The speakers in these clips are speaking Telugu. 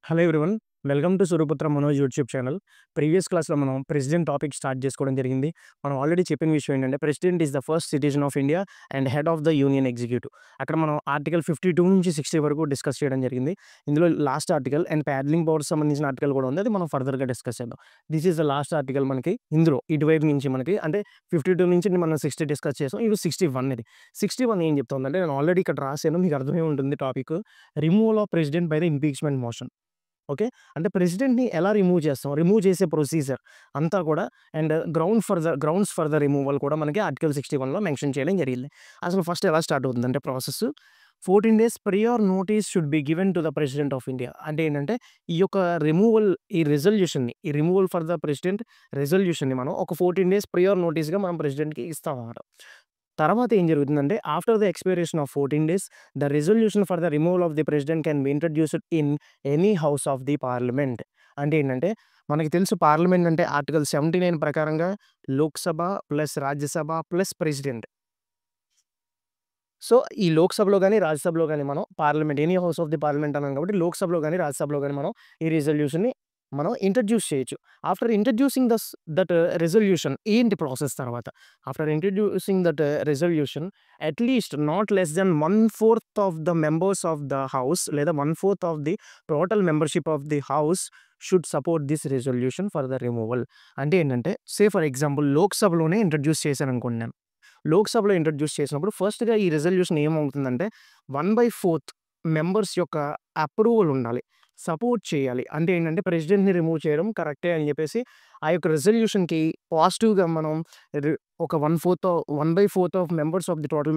Hello everyone. Welcome to Suraputra Manoj YouTube channel. Previous క్లాస్‌లో మనం ప్రెసిడెంట్ టాపిక్ స్టార్ట్ చేసుకోవడం జరిగింది. మనం ఆల్రెడీ చెప్పిన విషయం ఏంటంటే president is the first citizen of India and head of the union executive. అక్కడ మనం ఆర్టికల్ 52 నుంచి 60 వరకు డిస్కస్ చేయడం జరిగింది. ఇందులో last article and paddling powers సంబంధించిన ఆర్టికల్ కూడా ఉంది. అది మనం ఫర్దర్‌గా డిస్కస్ చేద్దాం. This is the last article మనకి ఇందులో ఇటువైపు నుంచి మనకి అంటే 52 నుంచి మనం 60 డిస్కస్ చేసాం. ఇది 61 ఇది. 61 ఏం చెప్తుందంటే నేను ఆల్రెడీ ఇక్కడ రాసాను. మీకు అర్థమై ఉంటుంది topic. Removal of president by the impeachment motion. Okay. అంటే ప్రెసిడెంట్‌ని ఎలా రిమూవ్ చేస్తాం? రిమూవ్ చేసే ప్రొసీజర్ అంతా కూడా and grounds for the removal కూడా మనకి ఆర్టికల్ 61లో మెన్షన్ చేయడం జరిగింది. అసలు ఫస్ట్ ఎలా స్టార్ట్ అవుతుందంటే process 14 days prior notice should be given to the president of India. అంటే ఏంటంటే ఈ యొక్క రిమూవల్ ఈ రిమూవల్ ఫర్ ద ప్రెసిడెంట్ రెజల్యూషన్‌ని మనం ఒక 14 డేస్ ప్రియర్ నోటీస్‌గా మనం ప్రెసిడెంట్‌కి ఇస్తామన్నమాట. తర్వాత ఏం జరుగుతుందంటే after the expiration of 14 days the resolution for the removal of the president can be introduced in any house of the parliament. అంటే ఏంటంటే మనకి తెలుసు పార్లమెంట్ అంటే ఆర్టికల్ 79 ప్రకారంగా Lok Sabha plus Rajya Sabha plus president. So, ఈ లోక్‌సభలో గాని, రాజ్యసభలో గాని మనం parliament any house of the parliament అన్నాం కాబట్టి లోక్‌సభలో గాని, రాజ్యసభలో గాని మనం ఈ రిజల్యూషన్‌ని మనం ఇంట్రొడ్యూస్ చేయొచ్చు. ఆఫ్టర్ ఇంట్రొడ్యూసింగ్ దట్ రిజల్యూషన్ ఏంటి ప్రాసెస్ తర్వాత? After introducing that resolution at least not less than 1/4 of the members of the house లేదా 1/4 of the total membership of the house should support this resolution for the removal. అంటే ఏంటంటే ఫర్ ఎగ్జాంపుల్ లోక్‌సభలోనే ఇంట్రొడ్యూస్ చేశాననుకోండి నేను. లోక్‌సభలో ఇంట్రొడ్యూస్ చేసినప్పుడు ఫస్ట్‌గా ఈ రిజల్యూషన్ ఏమవుతుందంటే 1/4 మెంబర్స్ యొక్క అప్రూవల్ ఉండాలి. సపోర్ట్ చేయాలి. అంటే ఏంటంటే ప్రెసిడెంట్‌ని రిమూవ్ చేయడం కరెక్టే అని చెప్పేసి ఆ యొక్క రిజల్యూషన్‌కి పాజిటివ్‌గా మనం రి ఒక 1/4 of members of the total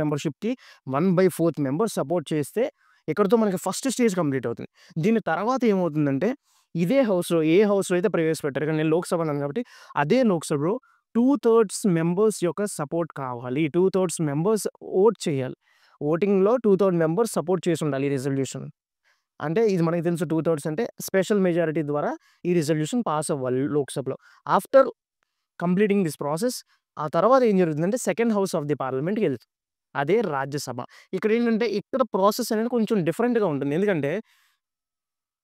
మెంబర్‌షిప్‌కి 1/4 మెంబర్స్ సపోర్ట్ చేస్తే ఇక్కడితో మనకి ఫస్ట్ స్టేజ్ కంప్లీట్ అవుతుంది. దీని తర్వాత ఏమవుతుందంటే ఇదే హౌస్‌లో ఏ హౌస్‌లో అయితే ప్రవేశపెట్టారో ఇక్కడ నేను లోక్‌సభ అన్నాను కాబట్టి అదే లోక్‌సభలో 2/3 మెంబర్స్ యొక్క సపోర్ట్ కావాలి. 2/3 మెంబర్స్ ఓట్ చేయాలి. ఓటింగ్‌లో 2/3 మెంబర్స్ సపోర్ట్ చేసుండాలి ఈ రిజల్యూషన్. అంటే ఇది మనకు తెలుసు 2/3 అంటే స్పెషల్ మెజారిటీ ద్వారా ఈ రిజల్యూషన్ పాస్ అవ్వాలి లోక్‌సభలో. ఆఫ్టర్ కంప్లీటింగ్ దిస్ ప్రాసెస్ ఆ తర్వాత ఏం జరుగుతుందంటే సెకండ్ హౌస్ ఆఫ్ ది పార్లమెంట్‌కెళ్తుంది. అదే రాజ్యసభ. ఇక్కడేంటంటే ఇక్కడ ప్రాసెస్ అనేది కొంచెం డిఫరెంట్‌గా ఉంటుంది. ఎందుకంటే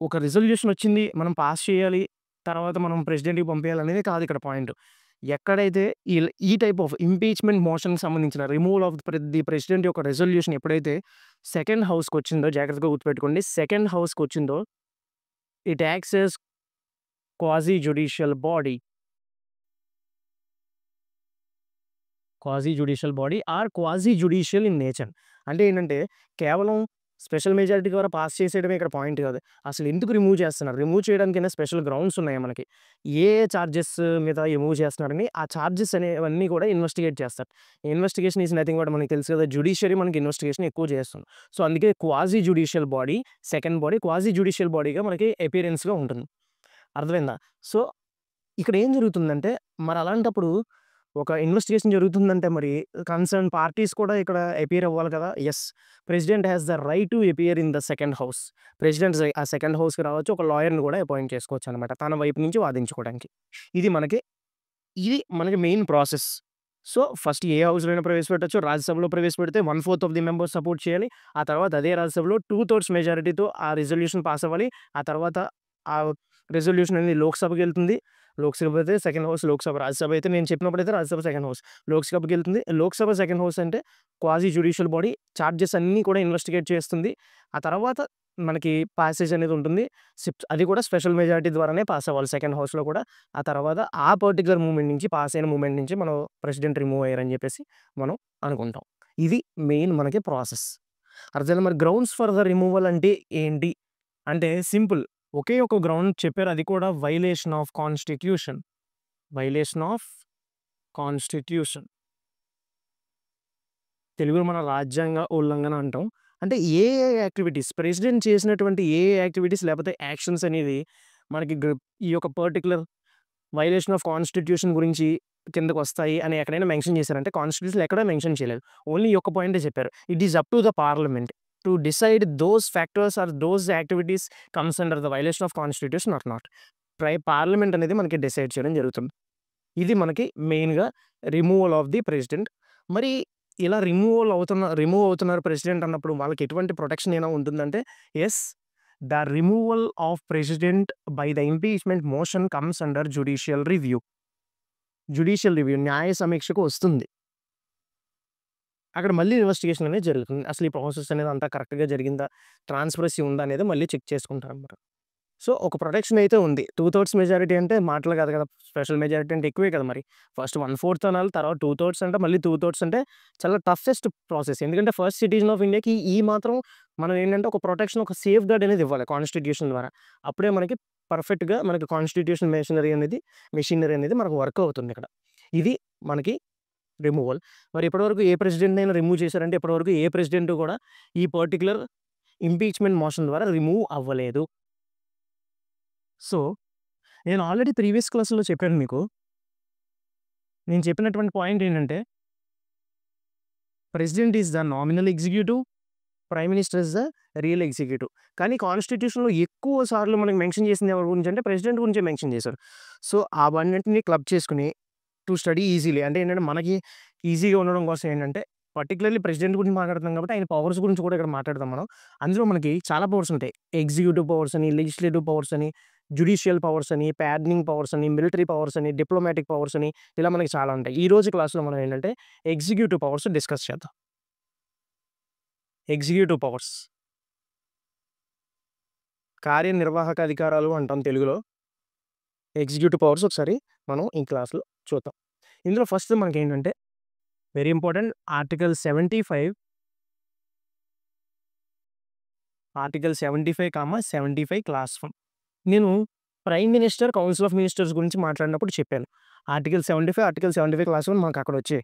ఒక రిజల్యూషన్ వచ్చింది. మనం పాస్ చేయాలి. తర్వాత మనం ప్రెసిడెంట్‌కి పంపియాలనేది కాదు ఇక్కడ పాయింట్. ఎక్కడైతే ఈ టైప్ ఆఫ్ ఇంపీచ్‌మెంట్ మోషన్‌కి సంబంధించిన రిమూవల్ ఆఫ్ ది ప్రెసిడెంట్ యొక్క రిజల్యూషన్ ఎప్పుడైతే సెకండ్ హౌస్‌కొచ్చిందో జాగ్రత్తగా గుర్తుపెట్టుకోండి. సెకండ్ హౌస్‌కొచ్చిందో it acts as quasi judicial body. Or quasi judicial in nature. అంటే ఏంటంటే కేవలం స్పెషల్ మెజారిటీ ద్వారా పాస్ చేసేయడమే ఇక్కడ పాయింట్ కాదు. అసలు ఎందుకు రిమూవ్ చేస్తున్నారు? రిమూవ్ చేయడానికైనా స్పెషల్ గ్రౌండ్స్ ఉన్నాయా మనకి? ఏ చార్జెస్ మీద రిమూవ్ చేస్తున్నారని ఆ చార్జెస్ అనేవన్నీ కూడా ఇన్వెస్టిగేట్ చేస్తారు. ఇన్వెస్టిగేషన్ ఈస్ నథింగ్ బట్ మనకి తెలుసు కదా! జ్యుడిషియరీ మనకి ఇన్వెస్టిగేషన్ ఎక్కువ చేస్తుంది. సో, అందుకే quasi judicial body second body quasi judicial బాడీగా మనకి అపియరెన్స్‌గా ఉంటుంది. అర్థమైందా? సో, ఇక్కడ ఏం జరుగుతుందంటే మరి అలాంటప్పుడు ఒక ఇన్వెస్టిగేషన్ జరుగుతుందంటే మరి కన్సర్న్ పార్టీస్ కూడా ఇక్కడ అపియర్ అవ్వాలి కదా! Yes. President has the right to appear in the second house. President ఆ సెకండ్ హౌస్‌కి రావచ్చు. ఒక లాయర్‌ని కూడా అపాయింట్ చేసుకోవచ్చనమాట. తన వైపు నుంచి వాదించుకోవడానికి. ఇది మనకి ఇది మనకి మెయిన్ ప్రాసెస్. సో, ఫస్ట్ ఏ హౌస్‌లో అయినా ప్రవేశపెట్టొచ్చు. రాజ్యసభలో ప్రవేశపెడితే 1/4 ఆఫ్ ది మెంబర్స్ సపోర్ట్ చేయాలి. ఆ తర్వాత అదే రాజ్యసభలో 2/3 మెజారిటీతో ఆ రిజల్యూషన్ పాస్ అవ్వాలి. ఆ తర్వాత ఆ రిజల్యూషన్ అనేది లోక్‌సభకెళ్తుంది. లోక్‌సభ అయితే సెకండ్ హౌస్ లోక్‌సభ. రాజ్యసభ అయితే నేను చెప్పినప్పుడైతే రాజ్యసభ సెకండ్ హౌస్. లోక్‌సభకెళ్తుంది. లోక్‌సభ సెకండ్ హౌస్ అంటే క్వాజీ జ్యుడిషియల్ బాడీ చార్జెస్ అన్నీ కూడా ఇన్వెస్టిగేట్ చేస్తుంది. ఆ తర్వాత మనకి పాసేజ్ అనేది ఉంటుంది. అది కూడా స్పెషల్ మెజారిటీ ద్వారానే పాస్ అవ్వాలి సెకండ్ హౌస్‌లో కూడా. ఆ తర్వాత ఆ పర్టిక్యులర్ మూమెంట్ నుంచి పాస్ అయిన మూమెంట్ నుంచి మనం ప్రెసిడెంట్ రిమూవ్ అయ్యారని చెప్పేసి మనం అనుకుంటాం. ఇది మెయిన్ మనకి ప్రాసెస్. అర్థమైందా? మరి గ్రౌండ్స్ ఫర్ ద రిమూవల్ అంటే ఏంటి? అంటే సింపుల్. ఒకే ఒక గ్రౌండ్ చెప్పారు. అది కూడా violation of constitution. Violation of constitution. తెలుగులో మన రాజ్యాంగ ఉల్లంఘన అంటాం. అంటే ప్రెసిడెంట్ చేసినటువంటి యాక్టివిటీస్ లేకపోతే యాక్షన్స్ అనేవి మనకి ఈ యొక్క పర్టిక్యులర్ వైలేషన్ ఆఫ్ కాన్స్టిట్యూషన్ గురించి కిందకొస్తాయి అని ఎక్కడైనా మెన్షన్ చేశారంటే కాన్స్టిట్యూషన్‌లో ఎక్కడా మెన్షన్ చేయలేదు. ఓన్లీ ఈ ఒక్క పాయింటే చెప్పారు. It is up to the parliament to decide those factors or those activities comes under the violation of constitution or not. Parliament అనేది మనకి డిసైడ్ చేయడం జరుగుతుంది. ఇది మనకి మెయిన్‌గా రిమూవల్ ఆఫ్ ది ప్రెసిడెంట్. మరి ఇలా రిమూవ్ అవుతున్నారు ప్రెసిడెంట్ అన్నప్పుడు వాళ్ళకి ఎటువంటి ప్రొటెక్షన్ అయినా ఉంటుందంటే yes. The removal of president by the impeachment motion comes under judicial review. Judicial review న్యాయ సమీక్షకు వస్తుంది. అక్కడ మళ్ళీ ఇన్వెస్టిగేషన్ అనేది జరుగుతుంది. అసలు ఈ ప్రాసెస్ అనేది అంతా కరెక్ట్‌గా జరిగిందా? ట్రాన్స్‌పరసీ ఉందా? అనేది మళ్ళీ చెక్ చేసుకుంటారనమాట. సో, ఒక ప్రొటెక్షన్ అయితే ఉంది. 2/3 మెజారిటీ అంటే మాటలు కాదు కదా! స్పెషల్ మెజారిటీ అంటే ఎక్కువే కదా మరి. ఫస్ట్ 1/4 అనాలి. తర్వాత 2/3 అంటే మళ్ళీ 2/3 అంటే చాలా టఫెస్ట్ ప్రాసెస్. ఎందుకంటే ఫస్ట్ సిటిజన్ ఆఫ్ ఇండియాకి ఈ మాత్రం మనం ఏంటంటే ఒక ప్రొటెక్షన్, ఒక సేఫ్ గార్డ్ అనేది ఇవ్వాలి కాన్స్టిట్యూషన్ ద్వారా. అప్పుడే మనకి పర్ఫెక్ట్‌గా మనకి కాన్స్టిట్యూషన్ మెషినరీ అనేది మనకు వర్క్ అవుతుంది ఇక్కడ. ఇది మనకి రిమూవల్. మరి ఇప్పటివరకు ఏ ప్రెసిడెంట్‌నైనా రిమూవ్ చేశారంటే ఇప్పటివరకు ఏ ప్రెసిడెంట్ కూడా ఈ పర్టిక్యులర్ ఇంపీచ్మెంట్ మోషన్ ద్వారా రిమూవ్ అవ్వలేదు. సో, నేను ఆల్రెడీ ప్రీవియస్ క్లాస్‌లో చెప్పాను మీకు. నేను చెప్పినటువంటి పాయింట్ ఏంటంటే, president is the nominal executive, prime minister is the real executive. కానీ కాన్స్టిట్యూషన్‌లో ఎక్కువ సార్లు మనకు మెన్షన్ చేసింది ఎవరి గురించి అంటే ప్రెసిడెంట్ గురించే మెన్షన్ చేశారు. సో, అవన్నిటిని క్లబ్ చేసుకొని టు స్టడీ ఈజీలీ అంటే ఏంటంటే మనకి ఈజీగా ఉండడం కోసం ఏంటంటే పర్టిక్యులర్లీ ప్రెసిడెంట్ గురించి మాట్లాడుతున్నాం కాబట్టి ఆయన పవర్స్ గురించి కూడా ఇక్కడ మాట్లాడదాం మనం. అందులో మనకి చాలా పవర్స్ ఉంటాయి. ఎగ్జిక్యూటివ్ పవర్స్ అని, లెజిస్లేటివ్ పవర్స్ అని, జ్యుడిషియల్ పవర్స్ అని, ప్యార్డనింగ్ పవర్స్ అని, మిలిటరీ పవర్స్ అని, డిప్లొమాటిక్ పవర్స్ అని ఇలా మనకి చాలా ఉంటాయి. ఈ రోజు క్లాస్‌లో మనం ఏంటంటే ఎగ్జిక్యూటివ్ పవర్స్ డిస్కస్ చేద్దాం. ఎగ్జిక్యూటివ్ పవర్స్ కార్యనిర్వాహక అధికారాలు అంటాం తెలుగులో. ఎగ్జిక్యూటివ్ పవర్స్ ఒకసారి మనం ఈ క్లాస్‌లో చూద్దాం. ఇందులో ఫస్ట్ మనకేంటంటే వెరీ ఇంపార్టెంట్ ఆర్టికల్ 75 75, క్లాస్ 1. నేను prime minister, council of ministers గురించి మాట్లాడినప్పుడు చెప్పాను. ఆర్టికల్ 75 క్లాస్ 1 మనకు అక్కడ వచ్చాయి.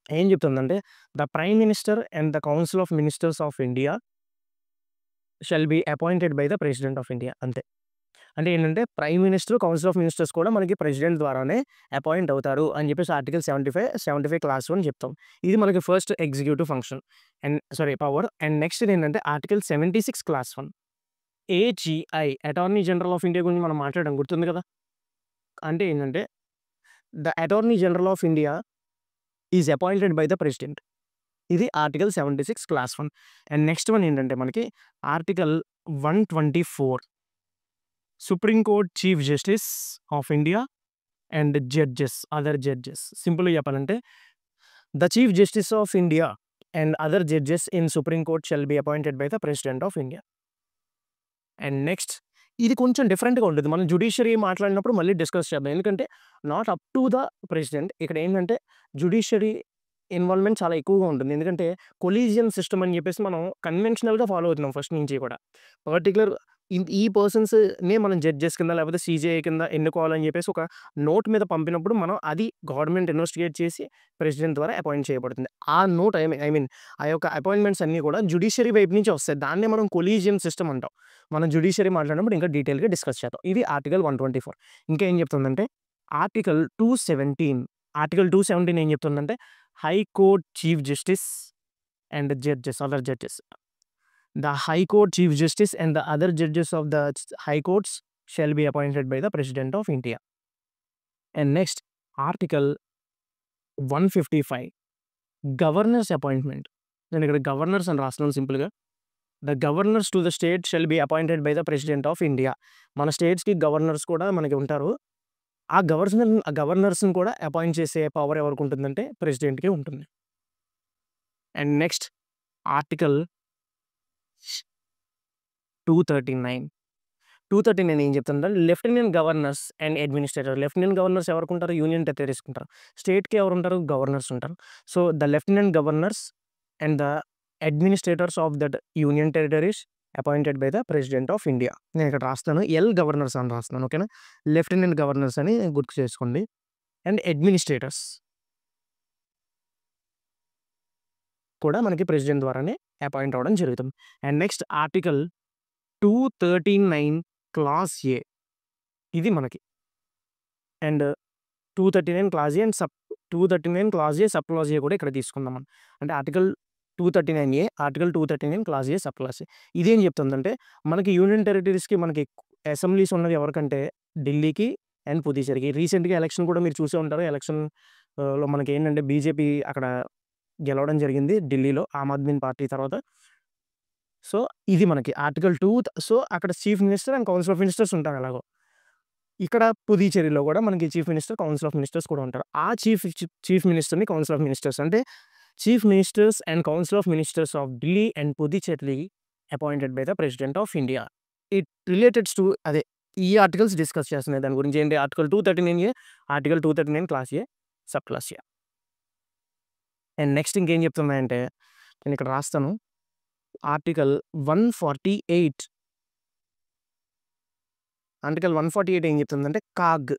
ఏం చెప్తుందంటే the prime minister and the council of ministers of India shall be appointed by the president of India అంతే. అంటే ఏంటంటే prime minister, council of ministers కూడా మనకి ప్రెసిడెంట్ ద్వారానే అపాయింట్ అవుతారు అని చెప్పేసి ఆర్టికల్ 75 క్లాస్ 1 చెప్తాం. ఇది మనకి first executive function power. And next ఏంటంటే article 76 clause 1 AGI attorney general of India గురించి మనం మాట్లాడడం గుర్తుంది కదా! అంటే ఏంటంటే the attorney general of India is appointed by the president. ఇది article 76 clause 1. And next one ఏంటంటే మనకి article 124 supreme court chief justice of India and other judges. సింపుల్‌గా చెప్పాలంటే the chief justice of India and other judges in supreme court shall be appointed by the president of India. And next ఇది కొంచెం డిఫరెంట్‌గా ఉంటది. మనం జ్యుడిషియరీ మాట్లాడినప్పుడు మళ్ళీ డిస్కస్ చేద్దాం. ఎందుకంటే not up to the president. ఇక్కడ ఏంటంటే జ్యుడిషియరీ ఇన్వాల్వ్‌మెంట్ చాలా ఎక్కువగా ఉంటుంది. ఎందుకంటే కొలీజియన్ సిస్టమ్ అని చెప్పేసి మనం కన్వెన్షనల్‌గా ఫాలో అవుతున్నాం ఫస్ట్ నుంచి కూడా. పర్టిక్యులర్ ఈ పర్సన్స్‌నే మనం జడ్జెస్ కింద లేకపోతే సీజేఐ కింద ఎన్నుకోవాలని చెప్పేసి ఒక నోట్ మీద పంపినప్పుడు మనం అది గవర్నమెంట్ ఇన్వెస్టిగేట్ చేసి ప్రెసిడెంట్ ద్వారా అపాయింట్ చేయబడుతుంది. ఆ నోట్ ఐ మీన్ ఆ యొక్క అపాయింట్మెంట్స్ అన్నీ కూడా జ్యుడిషియరీ వైపు నుంచి వస్తాయి. దాన్నే మనం కొలీజియన్ సిస్టమ్ అంటాం. మనం జ్యుడిషియరీ మాట్లాడినప్పుడు ఇంకా డీటెయిల్‌గా డిస్కస్ చేద్దాం. ఇది ఆర్టికల్ 124. ఇంకా ఏం చెప్తుందంటే ఆర్టికల్ 217 ఏం చెప్తుందంటే high court chief justice and other judges. The High Court Chief Justice and the other judges of the High Courts shall be appointed by the President of India. And next, Article 155 Governors Appointment. నేను ఇక్కడ గవర్నర్స్ అని రాస్తున్నాను సింపుల్‌గా. The governors to the state shall be appointed by the president of India. మన స్టేట్స్‌కి గవర్నర్స్ కూడా మనకి ఉంటారు. ఆ గవర్నర్స్‌ని కూడా అపాయింట్ చేసే పవర్ ఎవరికి ఉంటుందంటే ప్రెసిడెంట్‌కి ఉంటుంది. అండ్ నెక్స్ట్ ఆర్టికల్ 239 ఏం చెప్తుందంటే lieutenant governors and administrator. Lieutenant governors ఎవరికి ఉంటారు? యూనియన్ టెరిటరీస్‌కి ఉంటారు. స్టేట్‌కి ఎవరు ఉంటారు? గవర్నర్స్ ఉంటారు. So, the lieutenant governors and the administrators of that union territories appointed by the president of India. నేను ఇక్కడ రాస్తాను గవర్నర్స్ అని రాస్తున్నాను. ఓకేనా? లెఫ్టినెంట్ గవర్నర్స్ అని గుర్తు చేసుకోండి. అండ్ అడ్మినిస్ట్రేటర్స్ కూడా మనకి ప్రెసిడెంట్ ద్వారానే అపాయింట్ అవ్వడం జరుగుతుంది. And next article 239 clause A ఇది మనకి. And 239 clause A and 239 clause A sub clause A కూడా ఇక్కడ తీసుకుందాం మనం. అంటే article 239 article 239 clause A sub clause A. ఇదేం చెప్తుందంటే మనకి యూనియన్ టెరిటరీస్‌కి మనకి అసెంబ్లీస్ ఉన్నది ఎవరికంటే ఢిల్లీకి అండ్ పుదుచ్చేరికి. రీసెంట్‌గా ఎలక్షన్ కూడా మీరు చూసే ఉంటారు. లో మనకి ఏంటంటే బీజేపీ అక్కడ గెలవడం జరిగింది ఢిల్లీలో ఆమ్ ఆద్మీ పార్టీ తర్వాత. సో, ఇది మనకి ఆర్టికల్ 2 సో, అక్కడ chief minister and council of ministers ఉంటారు ఎలాగో. ఇక్కడ పుదుచ్చేరిలో గూడా మనకి chief minister, council of ministers కూడా ఉంటారు. ఆ చీఫ్ మినిస్టర్‌ని కౌన్సిల్ ఆఫ్ మినిస్టర్స్ అంటే chief ministers and council of ministers of Delhi and Puducherry appointed by the president of India. It relates to అదే ఈ ఆర్టికల్స్ డిస్కస్ చేస్తున్నాయి. దాని గురించి ఏంటి article 239 article 239 clause A, sub clause A. And next ఇంకేం చెప్తున్నాయంటే నేను ఇక్కడ రాస్తాను. ఆర్టికల్ 148 ఆర్టికల్ 148 ఏం చెప్తుందంటే కాగ్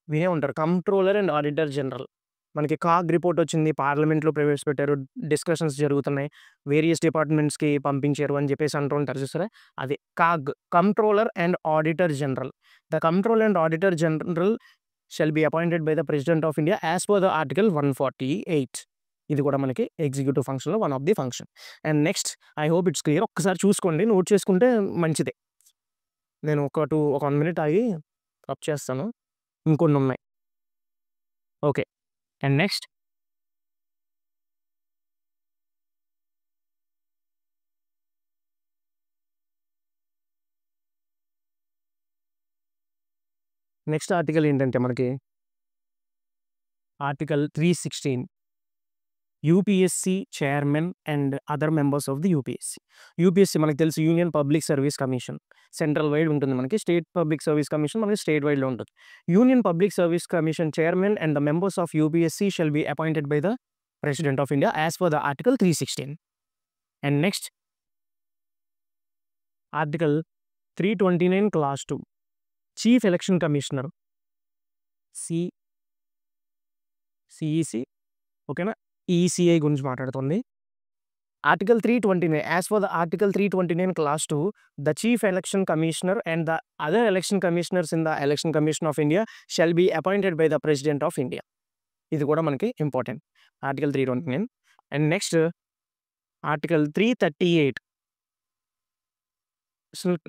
వినే ఉంటారు. Controller and auditor general. మనకి కాగ్ రిపోర్ట్ వచ్చింది. పార్లమెంట్‌లో ప్రవేశపెట్టారు. డిస్కషన్స్ జరుగుతున్నాయి. వేరియస్ డిపార్ట్మెంట్స్‌కి పంపించారు అని చెప్పేసి అంటూ ఉంటారు చూసారా? అది CAG controller and auditor general. The controller and auditor general shall be appointed by the president of India as per the article 148. ఇది కూడా మనకి ఎగ్జిక్యూటివ్ ఫంక్షన్‌లో one of the function. And next I hope it's clear. ఒక్కసారి చూసుకోండి. నోట్ చేసుకుంటే మంచిదే. నేను ఒక 1 మినిట్ ఆగి రబ్ చేస్తాను. ఇంకొన్నున్నాయి. ఓకే. అండ్ నెక్స్ట్ ఆర్టికల్ ఏంటంటే మనకి article 316 UPSC chairman and other members of the UPSC. UPSC మనకు తెలుసు union public service commission. Central wide ఉంటుంది మనకి. స్టేట్ పబ్లిక్ సర్వీస్ కమిషన్ మనకి స్టేట్ వైడ్‌లో ఉంటుంది. Union public service commission chairman and the members of UPSC shall be appointed by the president of India as per the article 316. And next article 329 clause 2 chief election commissioner CEC ఓకేనా? ఈసీఐ గురించి మాట్లాడుతుంది. Article 329 as per the article 329 clause 2 the chief election commissioner and the other election commissioners in the election commission of India shall be appointed by the president of India. ఇది కూడా మనకి important. Article 329. And next article 338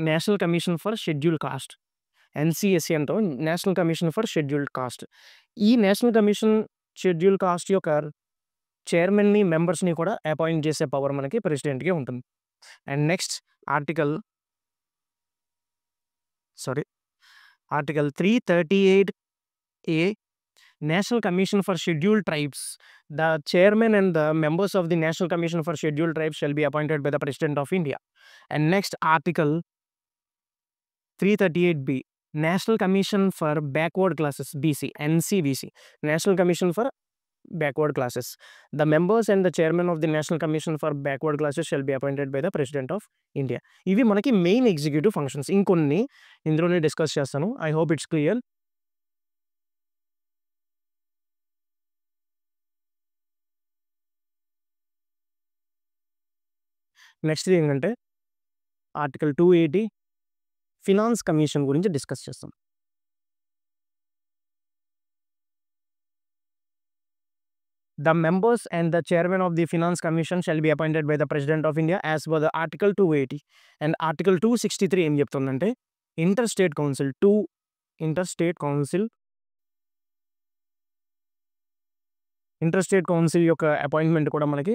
national commission for scheduled caste. NCSC అంటాం. National commission for scheduled caste. ఈ నేషనల్ కమిషన్ షెడ్యూల్డ్ కాస్ట్ యొక్క చైర్మన్‌ని, మెంబర్స్‌ని కూడా అపాయింట్ చేసే పవర్ మనకి ప్రెసిడెంట్‌కే ఉంటుంది. And next article article 338 national commission for scheduled tribes. The chairman and the members of the national commission for scheduled tribes shall be appointed by the president of India. And next article 338 national commission for backward classes BC NCBC. National commission for backward classes. The members and the chairman of the National Commission for Backward Classes shall be appointed by the President of India. ఇవి మనకి మెయిన్ ఎగ్జిక్యూటివ్ ఫంక్షన్స్. ఇంకొన్ని ఇందులోనే డిస్కస్ చేస్తాను. I hope it's clear. Next ఏంటంటే ఆర్టికల్ 280 ఫినాన్స్ కమిషన్ గురించి డిస్కస్ చేస్తాం. The members and the chairman of the Finance Commission shall be appointed by the President of India as per the Article 280. And Article 263 ఏం చెప్తుందంటే ఇంటర్స్టేట్ కౌన్సిల్ యొక్క అపాయింట్మెంట్ కూడా మనకి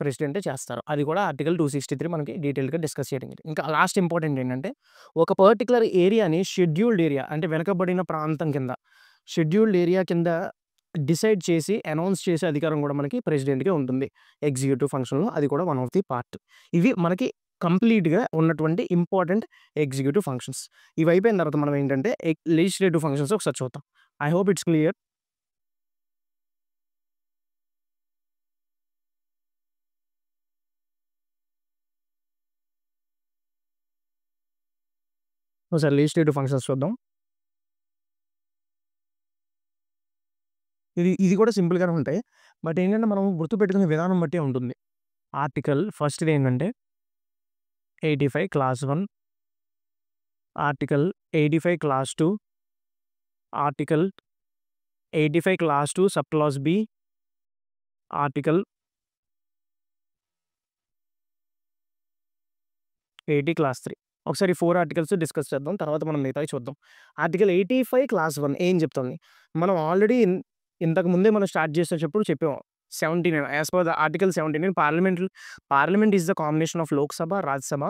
ప్రెసిడెంటే చేస్తారు. అది కూడా ఆర్టికల్ 263 మనకి డీటెయిల్‌గా డిస్కస్ చేయడం జరిగింది. ఇంకా లాస్ట్ ఇంపార్టెంట్ ఏంటంటే ఒక పర్టిక్యులర్ ఏరియాని షెడ్యూల్డ్ ఏరియా అంటే వెనకబడిన ప్రాంతం కింద డిసైడ్ చేసి అనౌన్స్ చేసే అధికారం కూడా మనకి ప్రెసిడెంట్‌కే ఉంటుంది. ఎగ్జిక్యూటివ్ ఫంక్షన్‌లో అది కూడా వన్ ఆఫ్ ది పార్ట్. ఇవి మనకి కంప్లీట్‌గా ఉన్నటువంటి ఇంపార్టెంట్ ఎగ్జిక్యూటివ్ ఫంక్షన్స్. ఇవి అయిపోయిన తర్వాత మనం ఏంటంటే లెజిస్లేటివ్ ఫంక్షన్స్ ఒకసారి చూద్దాం. I hope it's clear. ఒకసారి లెజిస్లేటివ్ ఫంక్షన్స్ చూద్దాం. ఇది కూడా సింపుల్‌గానే ఉంటాయి. బట్ ఏంటంటే మనం గుర్తుపెట్టుకునే విధానం బట్టే ఉంటుంది. ఆర్టికల్ ఫస్ట్‌ది ఏంటంటే 85 clause 1, article 85 clause 2, article 85 clause 2 sub clause B, article 80 clause 3. ఒకసారి 4 ఆర్టికల్స్ డిస్కస్ చేద్దాం. తర్వాత మనం మిగతావి చూద్దాం. ఆర్టికల్ 85 క్లాస్ 1 ఏం చెప్తుంది? మనం ఆల్రెడీ ఇంతకు ముందే మనం స్టార్ట్ చేసేటప్పుడు చెప్పాం. 79 as per the article 79 parliament is the combination of Lok Sabha, Rajya Sabha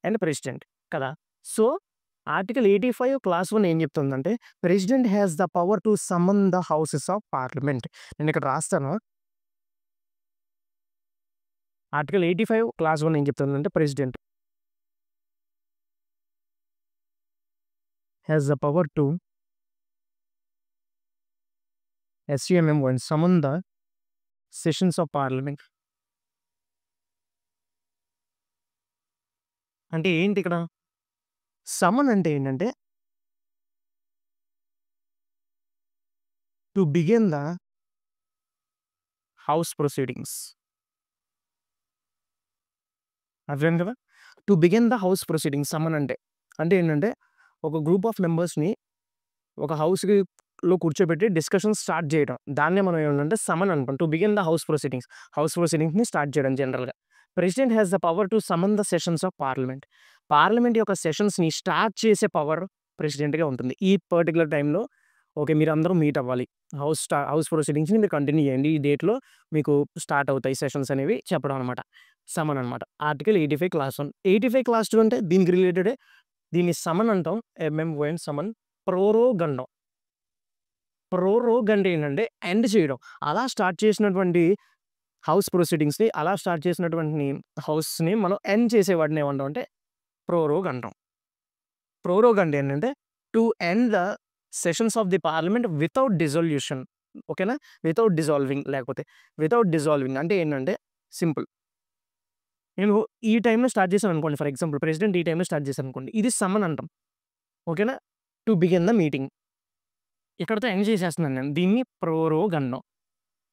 and president కదా! సో, ఆర్టికల్ 85 క్లాస్ 1 ఏం చెప్తుందంటే, president has the power to summon the houses of parliament. నేనిక్కడ రాస్తాను. ఆర్టికల్ 85 క్లాస్ 1 ఏం చెప్తుందంటే, president has the power to SUMMON summon the sessions of parliament. అంటే ఏంటి ఇక్కడ? సమ్మన్ అంటే ఏంటంటే, to begin the house proceedings. అర్థమైంది కదా! To begin the house proceedings someone అంటే. అంటే ఏంటంటే, ఒక గ్రూప్ ఆఫ్ మెంబర్స్‌ని ఒక హౌస్‌లో కూర్చోబెట్టి డిస్కషన్ స్టార్ట్ చేయడం. దాన్నే మనం ఏమంటే సమ్మన్ అనుకుంటాం. To begin the house proceedings. House ప్రొసీడింగ్స్‌ని స్టార్ట్ చేయడం జనరల్‌గా. President has the power to summon the sessions of parliament. Parliament యొక్క సెషన్స్‌ని స్టార్ట్ చేసే పవర్ ప్రెసిడెంట్‌గా ఉంటుంది. ఈ పర్టిక్యులర్ టైంలో ఓకే. మీరందరూ మీట్ అవ్వాలి. హౌస్ ప్రొసీడింగ్స్‌ని మీరు కంటిన్యూ చేయండి. ఈ డేట్‌లో మీకు స్టార్ట్ అవుతాయి సెషన్స్ అనేవి చెప్పడం అనమాట. సమన్ అనమాట. Article 85 clause 1. 85 క్లాస్ 2 అంటే దీనికి రిలేటెడే. దీన్ని సమన్ అంటాం. ఎంఎంఓఎన్ సమన్. ప్రోరోగండం. ప్రోరోగ్ అంటే ఏంటంటే ఎండ్ చేయడం. అలా స్టార్ట్ చేసినటువంటి హౌస్ ప్రొసీడింగ్స్‌ని అలా స్టార్ట్ చేసినటువంటి హౌస్‌ని మనం ఎండ్ చేసే వాటిని ఏమంటాం అంటే ప్రోరోగ్ అంటాం. ప్రోరోగ్ అంటే ఏంటంటే to end the sessions of the parliament without dissolution. ఓకేనా? వితౌట్ డిసాల్వింగ్ అంటే ఏంటంటే సింపుల్. నేను ఈ టైంలో స్టార్ట్ చేశాననుకోండి. ఫర్ ఎగ్జాంపుల్ ప్రెసిడెంట్ ఈ టైంలో స్టార్ట్ చేశాననుకోండి. ఇది సమ్మన్ అంటాం. ఓకేనా? To begin the meeting. ఇక్కడితో ఎండ్ చేసేస్తున్నాను నేను. దీన్ని ప్రోరోగ్ అన్నాం.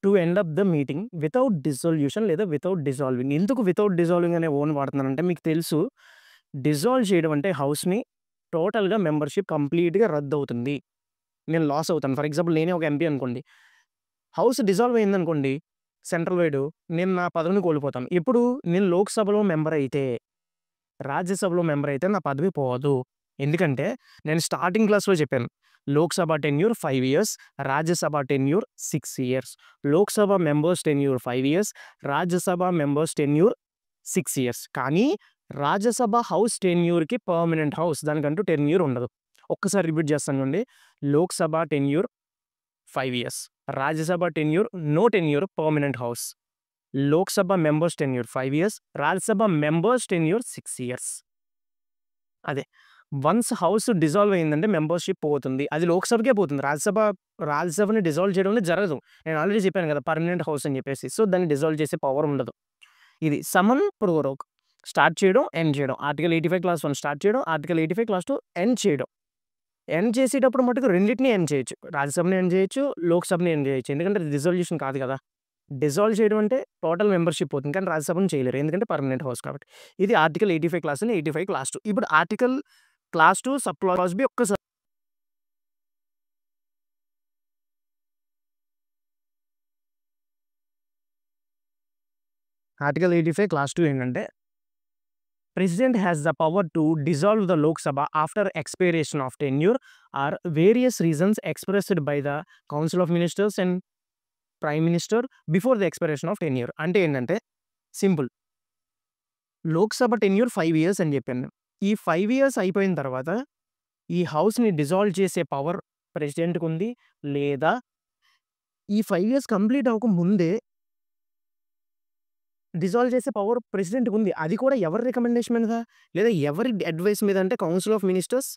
To end up the meeting without dissolution లేదా వితౌట్ డిసాల్వింగ్. ఎందుకు వితౌట్ డిసాల్వింగ్ అనే ఓన్ వాడుతున్నానంటే మీకు తెలుసు. డిసాల్వ్ చేయడం అంటే హౌస్‌ని టోటల్‌గా మెంబర్‌షిప్ కంప్లీట్‌గా రద్దవుతుంది. నేను లాస్ అవుతాను. ఫర్ ఎగ్జాంపుల్ నేనే ఒక ఎంపీ అనుకోండి. హౌస్ డిసాల్వ్ అయిందనుకోండి సెంట్రల్ వైడ్ నేను నా పదవిని కోల్పోతాను. ఎప్పుడు? నేను లోక్‌సభలో మెంబర్ అయితే. రాజ్యసభలో మెంబర్ అయితే నా పదవి పోదు. ఎందుకంటే నేను స్టార్టింగ్ క్లాస్‌లో చెప్పాను. Lok Sabha tenure 5 years, Rajya Sabha tenure 6 years. Lok Sabha members tenure 5 years, Rajya Sabha members tenure 6 years. కానీ రాజ్యసభ హౌస్ టెన్యూర్‌కి పర్మనెంట్ హౌస్. దానికంటూ టెన్యూర్ ఉండదు. ఒక్కసారి రిపీట్ చేస్తాను చూడండి. Lok Sabha tenure 5 years, Rajya Sabha tenure no tenure permanent house. Lok Sabha members tenure 5 years, Rajya Sabha members tenure 6 years. అదే. వన్స్ హౌస్ డిసాల్వ్ అయిందంటే మెంబర్‌షిప్ పోతుంది. అది లోక్‌సభకే పోతుంది. రాజ్యసభని డిసాల్వ్ చేయడంలో జరగదు. నేను ఆల్రెడీ చెప్పాను కదా! పర్మనెంట్ హౌస్ అని చెప్పేసి. సో, దాన్ని డిసాల్వ్ చేసే పవర్ ఉండదు. ఇది సమన్, ప్రోరోగ్. స్టార్ట్ చేయడం, ఎండ్ చేయడం. ఆర్టికల్ 85 క్లాస్ 1 స్టార్ట్ చేయడం. ఆర్టికల్ 85 క్లాస్ 2 ఎండ్ చేయడం. ఎండ్ చేసేటప్పుడు మటుకు రెండిటిని ఎండ్ చేయొచ్చు. రాజ్యసభని ఎండ్ చేయొచ్చు, లోక్‌సభని ఎండ్ చేయొచ్చు. ఎందుకంటే అది డిసొల్యూషన్ కాదు కదా! డిసాల్వ్ చేయడం అంటే టోటల్ మెంబర్‌షిప్ పోతుంది. కానీ రాజ్యసభను చేయలేరు. ఎందుకంటే పర్మనెంట్ హౌస్ కాబట్టి. ఇది ఆర్టికల్ 85 క్లాస్ 1, 85 క్లాస్ 2. ఇప్పుడు article clause 2 sub clause B ఒక్కసారి ఆర్టికల్ 85 క్లాస్ 2 ఏంటంటే president has the power to dissolve the Lok Sabha after expiration of tenure or various reasons expressed by the council of ministers and prime minister before the expiration of tenure. అంటే ఏంటంటే సింపుల్. లోక్‌సభ టెన్యూర్ 5 ఇయర్స్ అని చెప్పాను. ఈ 5 ఇయర్స్ అయిపోయిన తర్వాత ఈ హౌస్‌ని డిసాల్వ్ చేసే పవర్ ప్రెసిడెంట్‌కుంది. లేదా ఈ 5 ఇయర్స్ కంప్లీట్ అవ్వక ముందే డిసాల్వ్ చేసే పవర్ ప్రెసిడెంట్‌కుంది. అది కూడా ఎవరి రికమెండేషన్ మీద? లేదా ఎవరి అడ్వైస్ మీద అంటే council of ministers,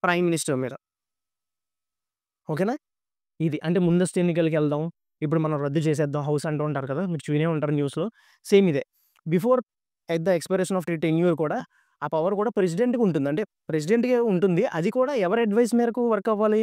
prime minister మీద. ఓకేనా? ఇది. అంటే ముందస్తు ఎన్నికలకెళ్దాం. ఇప్పుడు మనం రద్దు చేసేద్దాం హౌస్ అంటూ ఉంటారు కదా! మీరు వినే ఉంటారు న్యూస్‌లో. సేమ్ ఇదే. Before at the expiration of tenure కూడా ఆ పవర్ కూడా ప్రెసిడెంట్‌కి ఉంటుంది. అంటే ప్రెసిడెంట్‌కే ఉంటుంది. అది కూడా ఎవరి అడ్వైస్ మేరకు వర్క్ అవ్వాలి?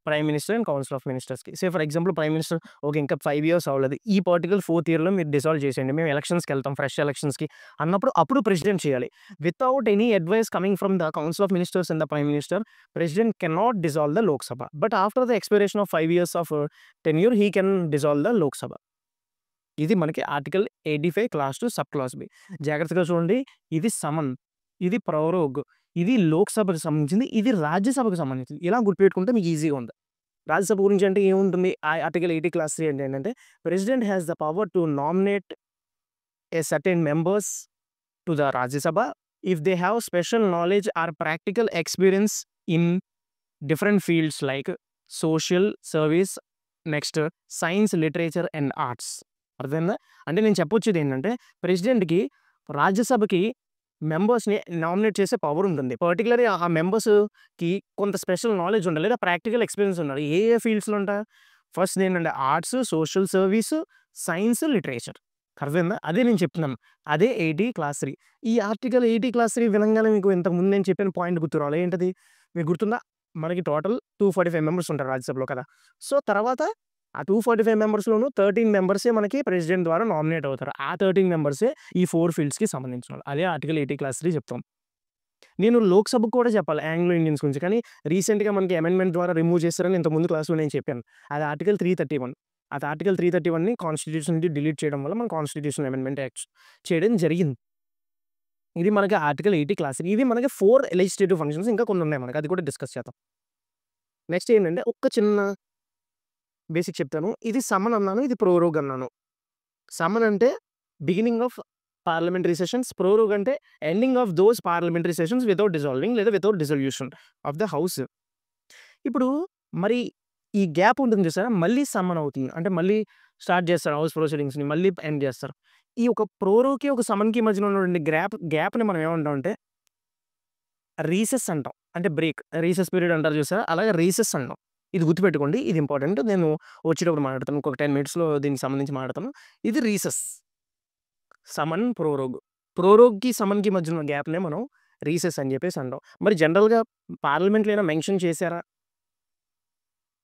Prime minister and council of మినిస్టర్స్‌కి. For example prime minister okay. ఇంకా 5 ఇయర్స్ అవ్వలేదు. ఈ పర్టిక్యులర్ 4th ఇయర్‌లో మీరు డిసాల్వ్ చేసేయండి. మేము ఎలక్షన్స్‌కెళ్తాం. ఫ్రెష్ ఎలక్షన్స్‌కి అన్నప్పుడు అప్పుడు ప్రెసిడెంట్ చేయాలి. Without any advice coming from the council of ministers and the prime minister, president cannot dissolve the Lok Sabha. But after the expiration of 5 years of tenure he can dissolve the Lok Sabha. ఇది మనకి article 85 clause 2 sub clause B. జాగ్రత్తగా చూడండి. ఇది సమన్, ఇది ప్రోరోగ్, ఇది లోక్‌సభకు సంబంధించింది, ఇది రాజ్యసభకు సంబంధించింది. ఇలా గుర్తుపెట్టుకుంటే మీకు ఈజీగా ఉంది. రాజ్యసభ గురించి అంటే ఏముంటుంది? ఆర్టికల్ 80 క్లాస్ 3 అంటే ఏంటంటే, president has the power to nominate a certain members to the Rajya Sabha if they have special knowledge or practical experience in different fields like social service, next science, literature and arts. అర్థమైందా? అంటే నేను చెప్పొచ్చేదేంటంటే, ప్రెసిడెంట్‌కి రాజ్యసభకి మెంబర్స్‌ని నామినేట్ చేసే పవర్ ఉంటుంది. పర్టిక్యులర్‌గా ఆ మెంబర్స్‌కి కొంత స్పెషల్ నాలెడ్జ్ ఉండాలి. లేదా ప్రాక్టికల్ ఎక్స్‌పీరియన్స్ ఉండాలి. ఏ ఏ ఫీల్డ్స్‌లో ఉంటా? ఫస్ట్ ఏంటంటే arts, social service, science, literature. అర్థమైందా? అదే నేను చెప్తున్నాను. అదే 80 క్లాస్ 3. ఈ ఆర్టికల్ 80 క్లాస్ 3 వినంగానే మీకు ఇంతకుముందు నేను చెప్పిన పాయింట్ గుర్తు రావాలి. ఏంటది? మీకు గుర్తుందా? మనకి టోటల్ 245 మెంబర్స్ ఉంటారు రాజ్యసభలో కదా! సో, తర్వాత ఆ 245 మెంబర్స్‌లోనూ 13 మెంబర్సే మనకి ప్రెసిడెంట్ ద్వారా నామినేట్ అవుతారు. ఆ 13 మెంబర్సే ఈ 4 ఫీల్డ్స్‌కి సంబంధించినోళ్ళు. అదే ఆర్టికల్ 80 క్లాస్ 3 చెప్తాం. నేను లోక్‌సభకు కూడా చెప్పాలి ఆంగ్లో ఇండియన్స్ గురించి. కానీ రీసెంట్‌గా మనకి అమెండ్‌మెంట్ ద్వారా రిమూవ్ చేశారని ఇంతకుముందు క్లాస్‌లో నేను చెప్పాను. అది ఆర్టికల్ 331. అది ఆర్టికల్ 331ని కాన్స్టిట్యూషన్ నుంచి డిలీట్ చేయడం వల్ల మన కాన్స్టిట్యూషన్ అమెండ్‌మెంట్ యాక్ట్ చేయడం జరిగింది. ఇది మనకి ఆర్టికల్ 80 క్లాస్ 3. ఇవి మనకి 4 లెజిస్లేటివ్ ఫంక్షన్స్ ఇంకా కొన్ని ఉన్నాయి మనకి. అది కూడా డిస్కస్ చేద్దాం. నెక్స్ట్ ఏంటంటే ఒక్క చిన్న బేసిక్ చెప్తాను. ఇది సమ్మన్ అన్నాను. ఇది ప్రోరోగ్ అన్నాను. సమ్మన్ అంటే beginning of parliamentary sessions. Prorogue అంటే ending of those parliamentary sessions without dissolving లేదా without dissolution of the house. ఇప్పుడు మరి ఈ గ్యాప్ ఉంటుంది చూసారా? మళ్ళీ సమ్మన్ అవుతుంది. అంటే మళ్ళీ స్టార్ట్ చేస్తారు హౌస్ ప్రొసీడింగ్స్‌ని మళ్ళీ ఎండ్ చేస్తారు. ఈ ఒక ప్రోరోగ్‌కి, ఒక సమ్మన్‌కి మధ్యలో ఉన్నటువంటి గ్యాప్‌ని మనం ఏమంటామంటే రీసెస్ అంటాం. అంటే బ్రేక్. రీసెస్ పీరియడ్ అంటారు చూసారా? అలాగే రీసెస్ అంటాం. ఇది గుర్తుపెట్టుకోండి. ఇది ఇంపార్టెంట్. నేను వచ్చేటప్పుడు మాట్లాడతాను. ఇంకొక 10 మినిట్స్‌లో దీనికి సంబంధించి మాట్లాడతాను. ఇది రీసెస్. సమన్, ప్రోరోగ్. ప్రోరోగ్‌కి, సమన్‌కి మధ్య ఉన్న గ్యాప్‌నే మనం రీసెస్ అని చెప్పేసి అంటాం. మరి జనరల్‌గా పార్లమెంట్‌లో ఏమైనా మెన్షన్ చేశారా?